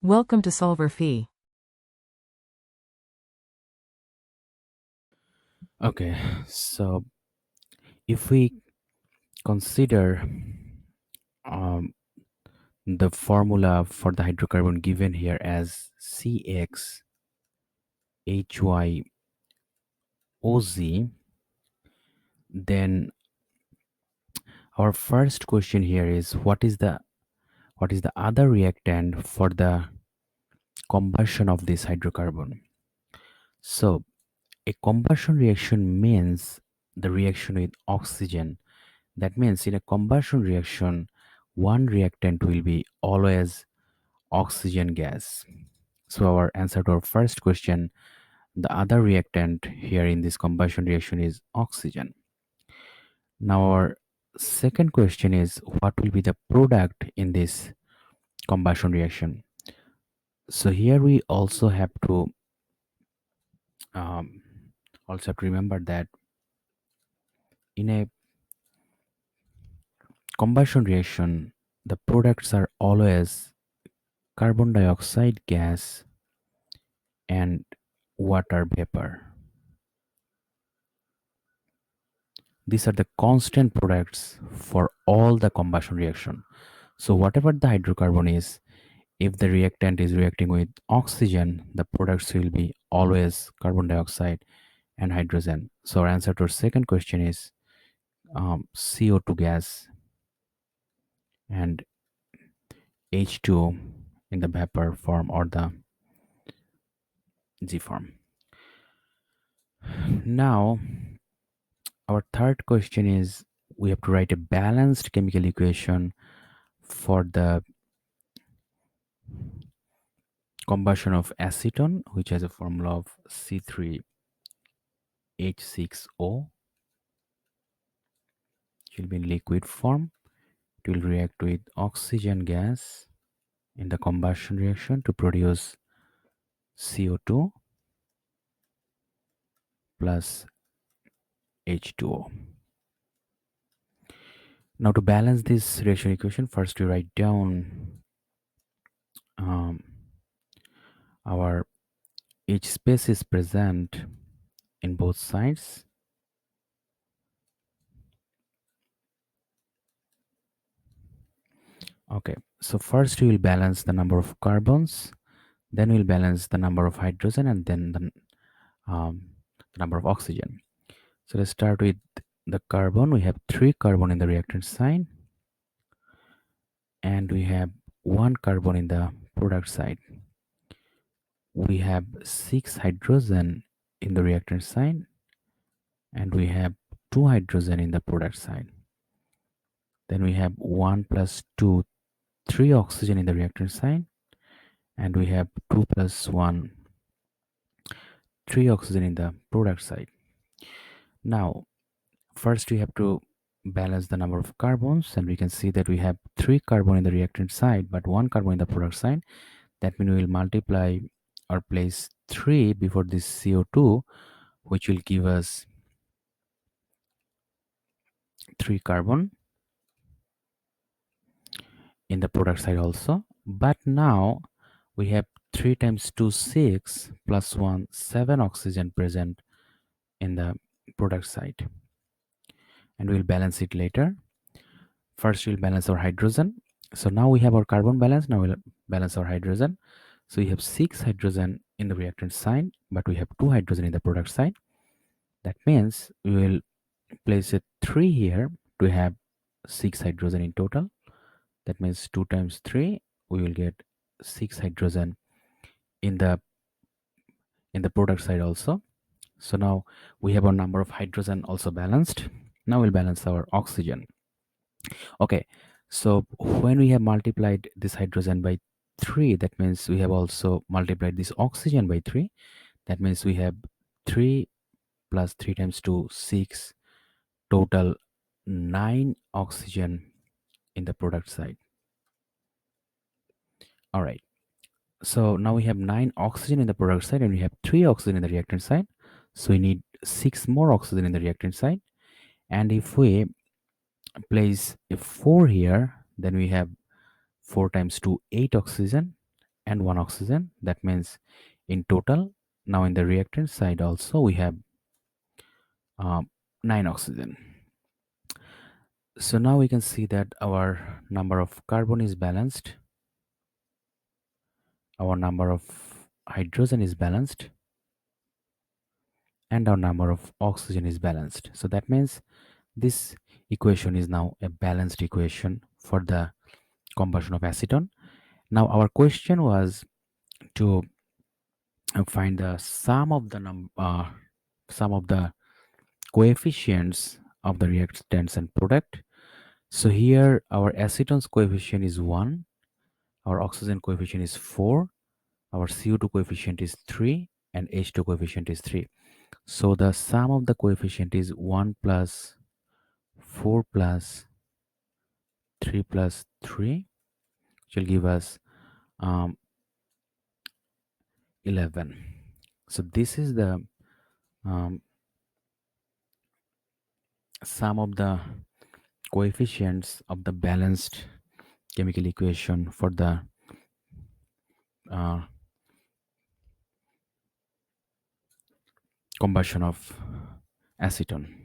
Welcome to solverfy. Okay, so if we consider um, the formula for the hydrocarbon given here as CXHYOZ, then our first question here is what is the other reactant for the combustion of this hydrocarbon? So a combustion reaction means the reaction with oxygen. That means in a combustion reaction, one reactant will be always oxygen gas. So our answer to our first question, the other reactant here in this combustion reaction is oxygen. Now our second question is what will be the product in this combustion reaction? So here we um, also have to remember that in a combustion reaction, the products are always carbon dioxide gas and water vapor. These are the constant products for all the combustion reaction. So whatever the hydrocarbon is, if the reactant is reacting with oxygen, the products will be always carbon dioxide and hydrogen. So our answer to our second question is CO2 gas and H2O in the vapor form or the G form. Now, our third question is we have to write a balanced chemical equation for the combustion of acetone, which has a formula of C3H6O. It will be in liquid form. It will react with oxygen gas in the combustion reaction to produce CO2 plus H2O. Now to balance this reaction equation, first we write down um, our each space is present in both sides. Okay, so first we will balance the number of carbons, then we'll balance the number of hydrogen, and then the number of oxygen. So let's start with the carbon. We have 3 carbon in the reactant side, and we have 1 carbon in the product side. We have 6 hydrogen in the reactant side, and we have 2 hydrogen in the product side. Then we have 1 plus 2, 3 oxygen in the reactant side, and we have 2 plus 1, 3 oxygen in the product side. Now, first we have to balance the number of carbons, and we can see that we have 3 carbon in the reactant side but 1 carbon in the product side. That means we will multiply or place 3 before this CO2, which will give us 3 carbon in the product side also. But now we have 3 times 2 6 plus 1 7 oxygen present in the product side, and we'll balance it later. First we'll balance our hydrogen. So now we have our carbon balance. Now we'll balance our hydrogen. So we have 6 hydrogen in the reactant side, but we have 2 hydrogen in the product side. That means we will place a 3 here to have 6 hydrogen in total. That means 2 times 3, we will get 6 hydrogen in the product side also. So now we have our number of hydrogen also balanced. Now we'll balance our oxygen. Okay, so when we have multiplied this hydrogen by 3, that means we have also multiplied this oxygen by 3. That means we have 3 plus 3 times 2 6, total 9 oxygen in the product side. All right, so now we have 9 oxygen in the product side and we have 3 oxygen in the reactant side. So we need 6 more oxygen in the reactant side. And if we place a 4 here, then we have 4 times 2 8 oxygen, and 1 oxygen. That means in total, now in the reactant side also we have um, 9 oxygen. So now we can see that our number of carbon is balanced, our number of hydrogen is balanced, and our number of oxygen is balanced. So that means this equation is now a balanced equation for the combustion of acetone. Now our question was to find the sum of the coefficients of the reactants and product. So here our acetone's coefficient is 1, our oxygen coefficient is 4, our CO2 coefficient is 3, and H2 coefficient is 3. So the sum of the coefficient is 1 plus 4 plus 3 plus 3, which will give us um, 11. So this is the um, sum of the coefficients of the balanced chemical equation for the uh, combustion of acetone.